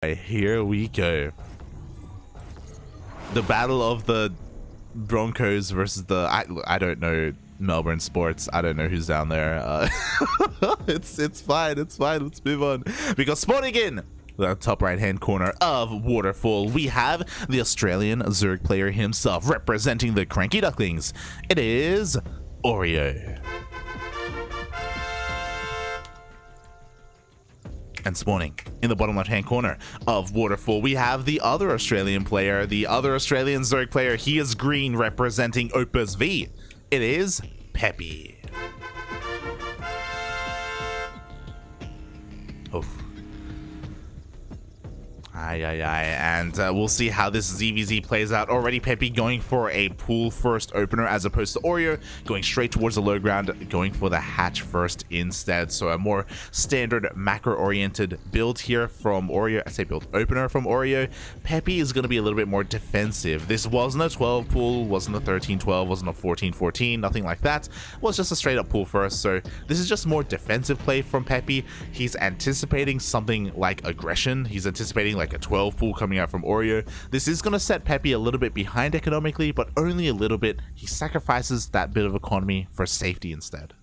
Here we go. The battle of the Broncos versus the I don't know Melbourne sports. I don't know who's down there. It's fine. Let's move on. Because spawning in the top right hand corner of Waterfall, we have the Australian Zurich player himself representing the CranKy Ducklings. It is Oreo. And spawning in the bottom left hand corner of Waterfall, we have the other Australian player, the other Australian Zurich player. He is green, representing Opus V. It is Peppy. Oh. And we'll see how this ZvZ plays out. Already Peppy going for a pool first opener as opposed to Oreo going straight towards the low ground, going for the hatch first instead. So a more standard macro oriented build here from Oreo. I say build opener from Oreo. Peppy is going to be a little bit more defensive. This wasn't a 12 pool, wasn't a 13-12, wasn't a 14-14, nothing like that. It was just a straight up pool first. So this is just more defensive play from Peppy. He's anticipating something like aggression. He's anticipating like a 12 pool coming out from Oreo. This is going to set Peppy a little bit behind economically, but only a little bit. He sacrifices that bit of economy for safety instead.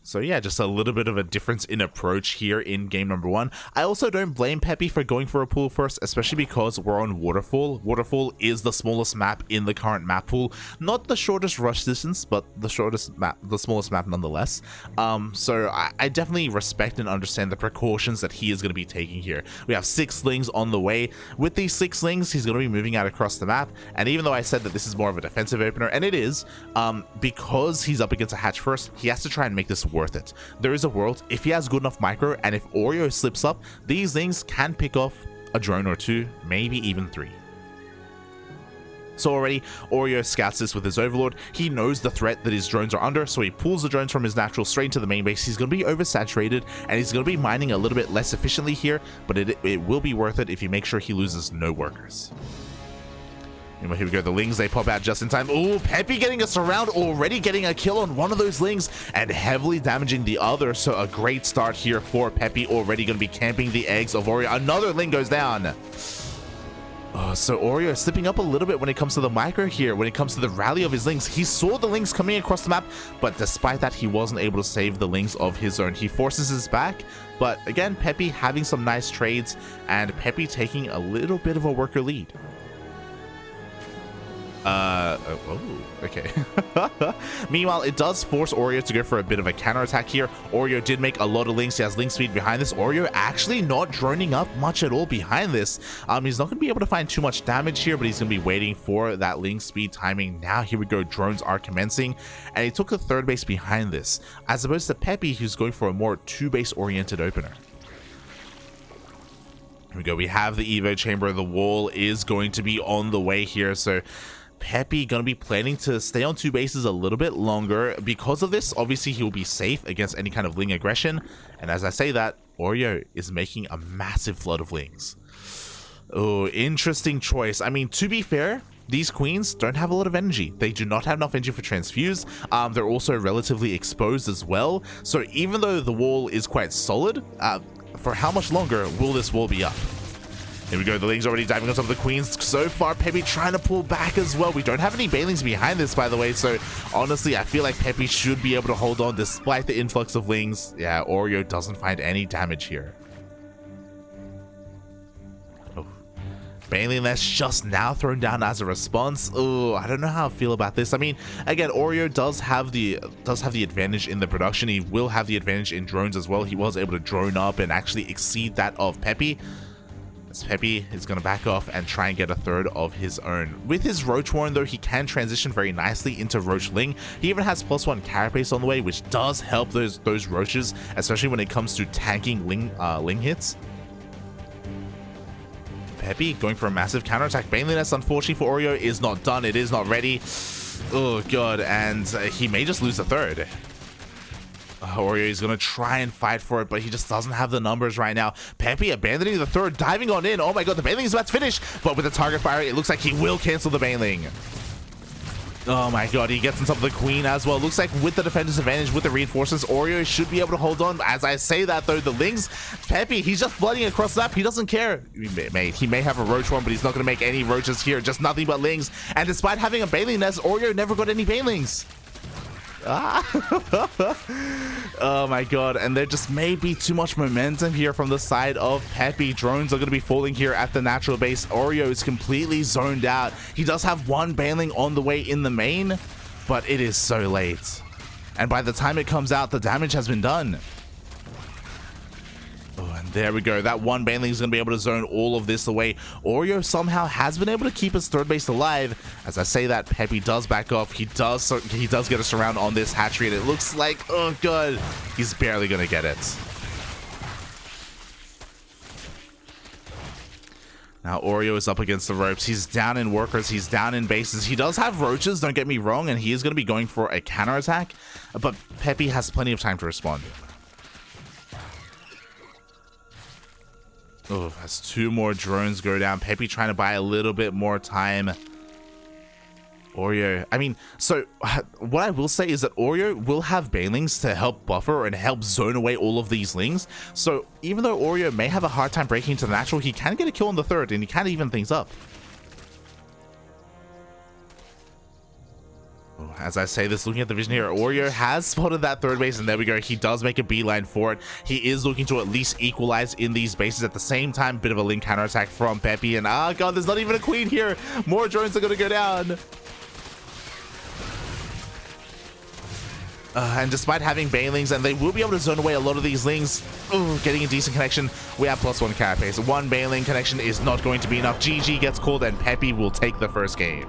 So yeah, just a little bit of a difference in approach here in game number one. I also don't blame Peppy for going for a pool first, especially because we're on Waterfall. Waterfall is the smallest map in the current map pool. Not the shortest rush distance, but the smallest map nonetheless. So I definitely respect and understand the precautions that he is going to be taking here. We have 6 slings on the way. With these 6 slings, he's going to be moving out across the map. And even though I said that this is more of a defensive opener, and it is, because he's up against a hatch first, he has to try and make this worth it. There is a world, if he has good enough micro and if Oreo slips up, these things can pick off a drone or 2, maybe even 3. So already Oreo scouts this with his overlord. He knows the threat that his drones are under, so he pulls the drones from his natural straight into the main base. He's going to be oversaturated and he's going to be mining a little bit less efficiently here, but it will be worth it if you make sure he loses no workers. Anyway, here we go. The Lings, they pop out just in time. Oh, Peppy getting a surround, already getting a kill on one of those Lings and heavily damaging the other. So a great start here for Peppy, already going to be camping the eggs of Oreo. Another Ling goes down. So Oreo is slipping up a little bit when it comes to the micro here, when it comes to the rally of his Lings. He saw the Lings coming across the map, but despite that, he wasn't able to save the Lings of his own. He forces his back, but again, Peppy having some nice trades and Peppy taking a little bit of a worker lead. Okay. Meanwhile, it does force Oreo to go for a bit of a counterattack here. Oreo did make a lot of Lings. He has Link speed behind this. Oreo actually not droning up much at all behind this. He's not going to be able to find too much damage here, but he's going to be waiting for that Link speed timing. Now, here we go. Drones are commencing, and he took a 3rd base behind this, as opposed to Peppy, who's going for a more 2-base oriented opener. Here we go. We have the Evo chamber. The wall is going to be on the way here, so Peppy gonna be planning to stay on 2 bases a little bit longer. Because of this, obviously he will be safe against any kind of Ling aggression. And as I say that, Oreo is making a massive flood of Lings. Oh, interesting choice. I mean, to be fair, these queens don't have a lot of energy. They do not have enough energy for transfuse. They're also relatively exposed as well. So even though the wall is quite solid, for how much longer will this wall be up? Here we go, the Lings already diving on top of the queens. So far, Peppy trying to pull back as well. We don't have any Bailings behind this, by the way, so honestly, I feel like Peppy should be able to hold on despite the influx of Lings. Yeah, Oreo doesn't find any damage here. Oh, Bailing that's just now thrown down as a response. Oh, I don't know how I feel about this. I mean, again, Oreo does have the advantage in the production. He will have the advantage in drones as well. He was able to drone up and actually exceed that of Peppy. As Peppy is going to back off and try and get a 3rd of his own. With his Roach Warren, though, he can transition very nicely into Roach Ling. He even has +1 carapace on the way, which does help those Roaches, especially when it comes to tanking Ling hits. Peppy going for a massive counterattack. Baneliness, unfortunately for Oreo, is not done. It is not ready. Oh, God. And he may just lose the 3rd. Oreo is going to try and fight for it, but he just doesn't have the numbers right now. Peppy abandoning the 3rd, diving on in. Oh my god, the Baneling is about to finish, but with the target fire, it looks like he will cancel the Baneling. Oh my god, he gets on top of the queen as well. Looks like with the defender's advantage, with the reinforcements, Oreo should be able to hold on. As I say that though, the Lings, Peppy, he's just flooding across the map. He doesn't care. He may have a roach one, but he's not going to make any roaches here. Just nothing but Lings. And despite having a Baneling nest, Oreo never got any Banelings. Oh my god, and there just may be too much momentum here from the side of Peppy. Drones are going to be falling here at the natural base. Oreo is completely zoned out. He does have one Baneling on the way in the main, but it is so late, and by the time it comes out, the damage has been done. Oh, and there we go. That one Baneling is going to be able to zone all of this away. Oreo somehow has been able to keep his third base alive. As I say that, Peppy does back off. He does get us around on this hatchery, and it looks like, oh god, he's barely going to get it. Now Oreo is up against the ropes. He's down in workers. He's down in bases. He does have roaches, don't get me wrong, and he is going to be going for a counterattack, but Peppy has plenty of time to respond. Oh, as two more drones go down. Peppy trying to buy a little bit more time. Oreo, I mean, so what I will say is that Oreo will have Banelings to help buffer and help zone away all of these Lings. So even though Oreo may have a hard time breaking into the natural, he can get a kill on the third, and he can even things up. As I say this, looking at the vision here, Oreo has spotted that third base, and there we go. He does make a beeline for it. He is looking to at least equalize in these bases. At the same time, bit of a Link counterattack from Peppy, and oh god, there's not even a queen here. More drones are going to go down. And despite having Banelings, and they will be able to zone away a lot of these Lings, getting a decent connection. We have +1 carapace. One Baneling connection is not going to be enough. GG gets called, and Peppy will take the first game.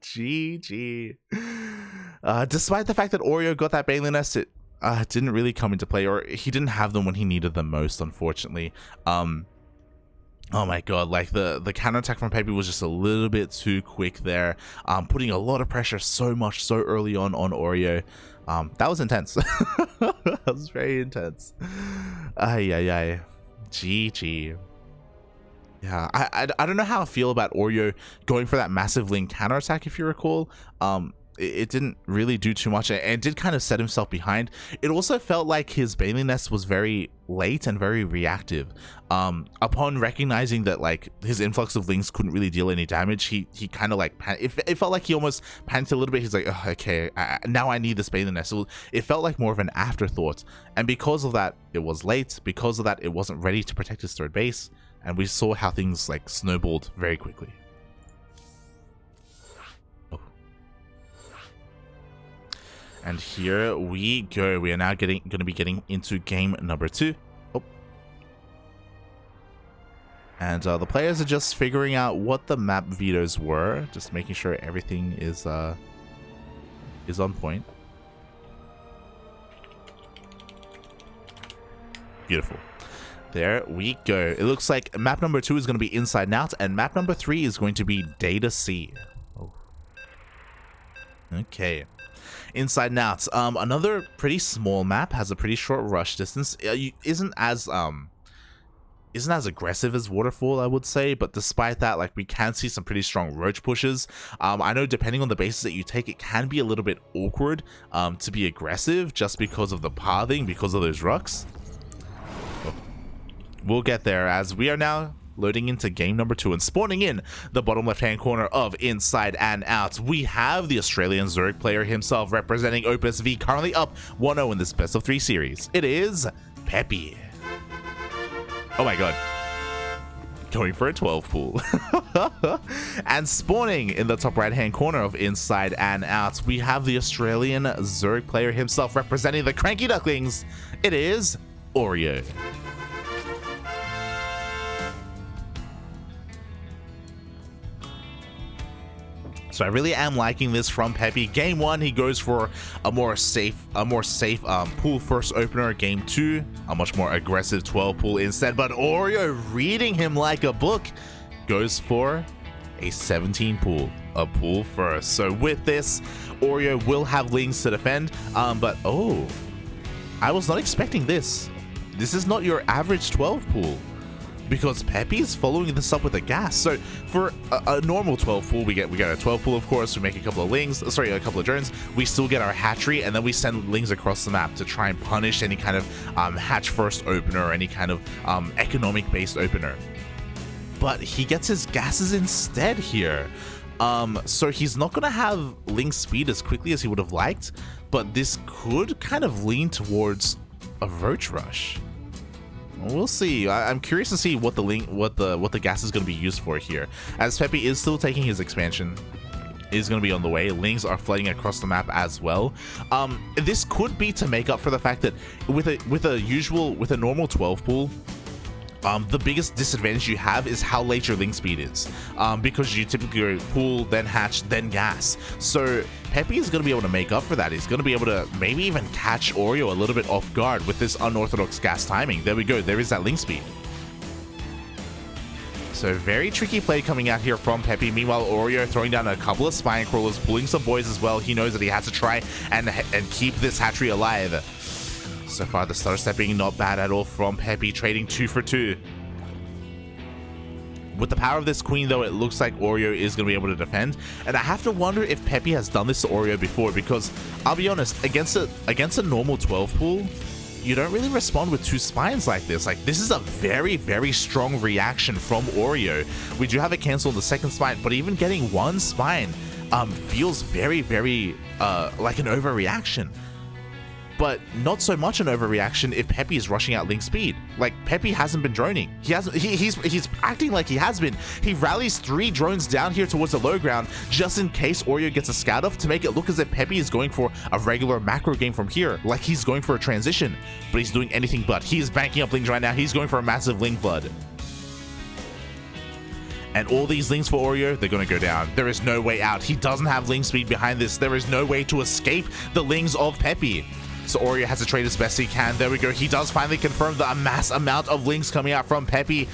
GG. Despite the fact that Oreo got that Baneling nest, it didn't really come into play, or he didn't have them when he needed them most, unfortunately. Oh my god, like the counterattack from Peppy was just a little bit too quick there, putting a lot of pressure so early on Oreo. That was intense. That was very intense. GG. Yeah, I don't know how I feel about Oreo going for that massive Link counterattack, if you recall. It didn't really do too much, and did kind of set himself behind. It also felt like his Baneling nest was very late and very reactive. Upon recognizing that like his influx of Lings couldn't really deal any damage, he kind of like it felt like he almost panicked a little bit. He's like, oh, okay, now I need this Baneling nest. So it felt like more of an afterthought, and because of that, it was late. Because of that, it wasn't ready to protect his third base, and we saw how things like snowballed very quickly. And here we go. We are now going to be getting into game number 2. Oh. And the players are just figuring out what the map vetoes were, just making sure everything is on point. Beautiful. There we go. It looks like map number 2 is going to be Inside and Out, and map number 3 is going to be Data C. Oh. Okay. Inside and Out. Another pretty small map, has a pretty short rush distance. Isn't as aggressive as Waterfall, I would say, but despite that, like, we can see some pretty strong roach pushes. I know depending on the bases that you take, it can be a little bit awkward to be aggressive just because of the pathing, because of those rocks. Oh. We'll get there as we are now loading into game number 2, and spawning in the bottom left-hand corner of Inside and Out, we have the Australian Zerg player himself representing Opus V, currently up 1-0 in this best of 3 series. It is Peppy. Oh my god. Going for a 12 pool. And spawning in the top right-hand corner of Inside and Out, we have the Australian Zerg player himself representing the CranKy Ducklings. It is Oreo. So I really am liking this from Peppy. Game 1, he goes for a more safe pool first opener. Game 2, a much more aggressive 12 pool instead. But Oreo, reading him like a book, goes for a 17 pool, a pool first. So with this, Oreo will have Lings to defend. But oh, I was not expecting this. This is not your average 12 pool. because Peppy is following this up with a gas. So for a normal 12 pool, we get a 12 pool, of course. We make a couple of a couple of drones. We still get our hatchery, and then we send lings across the map to try and punish any kind of hatch first opener or any kind of economic based opener. But he gets his gases instead here. So he's not gonna have ling speed as quickly as he would have liked, but this could kind of lean towards a roach rush. We'll see. I'm curious to see what the gas is going to be used for here, as Peppy is still taking his expansion, is going to be on the way. Lings are flooding across the map as well. This could be to make up for the fact that with a normal 12 pool, the biggest disadvantage you have is how late your ling speed is, because you typically go pool, then hatch, then gas. So Peppy is going to be able to make up for that. He's going to be able to maybe even catch Oreo a little bit off guard with this unorthodox gas timing. There we go. There is that ling speed. So very tricky play coming out here from Peppy. Meanwhile, Oreo throwing down a couple of spine crawlers, pulling some boys as well. He knows that he has to try and keep this hatchery alive. So far, the stutter stepping not bad at all from Peppy, trading 2 for 2. With the power of this queen, though, it looks like Oreo is going to be able to defend. And I have to wonder if Peppy has done this to Oreo before, because I'll be honest, against a normal 12 pool, you don't really respond with 2 spines like this. Like, this is a very, very strong reaction from Oreo. We do have a cancel on the second spine, but even getting 1 spine feels very, very like an overreaction. But not so much an overreaction if Peppy is rushing out ling speed. Like, Peppy hasn't been droning. He's acting like he has been. He rallies 3 drones down here towards the low ground just in case Oreo gets a scout off, to make it look as if Peppy is going for a regular macro game from here, like he's going for a transition. But he's doing anything but. He is banking up lings right now. He's going for a massive ling flood. And all these lings for Oreo, they're going to go down. There is no way out. He doesn't have ling speed behind this. There is no way to escape the lings of Peppy. So Oreo has to trade as best he can. There we go. He does finally confirm the mass amount of lings coming out from Peppy.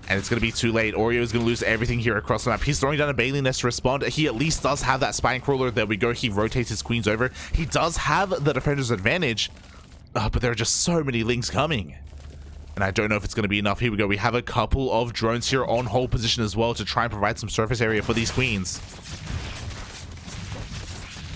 And it's going to be too late. Oreo is going to lose everything here across the map. He's throwing down a Bailey Nest to respond. He at least does have that spine crawler. There we go. He rotates his queens over. He does have the defender's advantage. But there are just so many lings coming. And I don't know if it's going to be enough. Here we go. We have a couple of drones here on hold position as well to try and provide some surface area for these queens.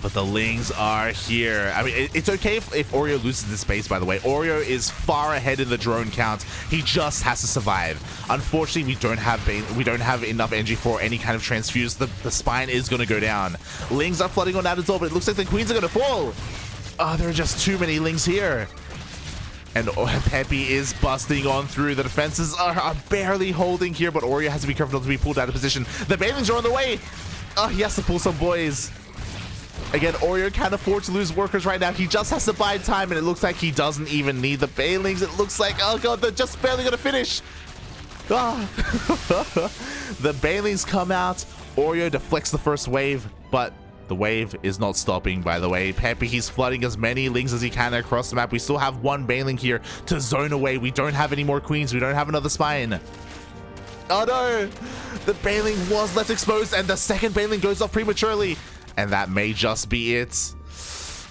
But the lings are here. I mean, it's okay if Oreo loses this space, by the way. Oreo is far ahead in the drone count. He just has to survive. Unfortunately, we don't have enough energy for any kind of transfuse. The spine is going to go down. Lings are flooding on that as well, but it looks like the queens are going to fall. Oh, there are just too many lings here. And Peppy is busting on through. The defenses are barely holding here, but Oreo has to be careful not to be pulled out of position. The Bailings are on the way. Oh, he has to pull some boys. Again, Oreo can't afford to lose workers right now. He just has to buy time, and it looks like he doesn't even need the Bailings. It looks like, oh god, they're just barely gonna finish. Ah. The Bailings come out. Oreo deflects the first wave, but the wave is not stopping, by the way. Peppy, he's flooding as many lings as he can across the map. We still have 1 Bailing here to zone away. We don't have any more queens. We don't have another spine. Oh no! The Bailing was left exposed, and the second Bailing goes off prematurely. And that may just be it.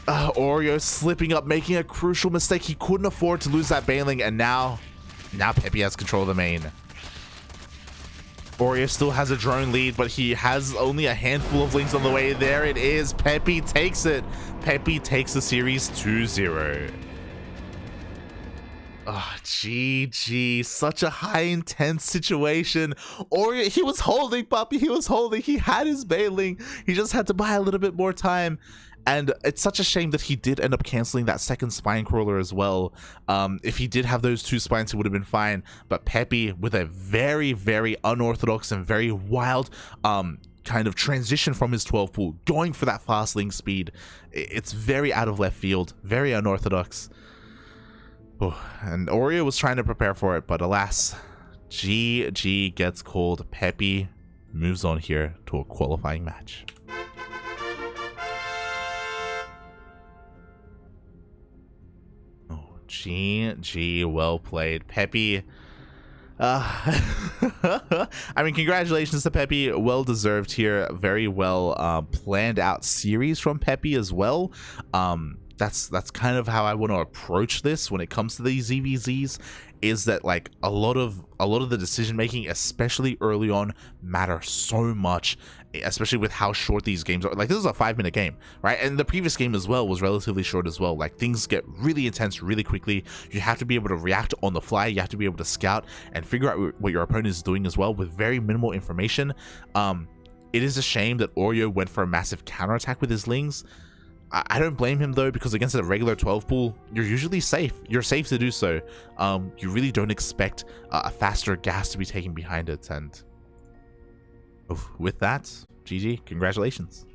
Oreo slipping up, making a crucial mistake. He couldn't afford to lose that Bailing, and now Peppy has control of the main. Oreo still has a drone lead, but he has only a handful of lings on the way. There it is. Peppy takes it. Peppy takes the series 2-0. Oh, GG. Such a high intense situation. Oreo, he was holding, puppy. He was holding. He had his Bailing. He just had to buy a little bit more time. And it's such a shame that he did end up canceling that second spine crawler as well. If he did have those 2 spines, he would have been fine. But Peppy, with a very, very unorthodox and very wild kind of transition from his 12 pool, going for that fast ling speed. It's very out of left field. Very unorthodox. Oh, and Oreo was trying to prepare for it, but alas, GG gets called. Peppy moves on here to a qualifying match. Oh, GG, well played. Peppy. I mean, congratulations to Peppy. Well deserved here. Very well planned out series from Peppy as well. that's kind of how I want to approach this when it comes to these ZvZs, is that like a lot of the decision making, especially early on, matter so much, especially with how short these games are. Like, this is a 5-minute game, right? And the previous game as well was relatively short as well. Like, things get really intense really quickly. You have to be able to react on the fly. You have to be able to scout and figure out what your opponent is doing as well with very minimal information. It is a shame that Oreo went for a massive counterattack with his Lings. I don't blame him though, because against a regular 12 pool, you're usually safe. You're safe to do so. You really don't expect a faster gas to be taken behind it. And with that, GG, congratulations.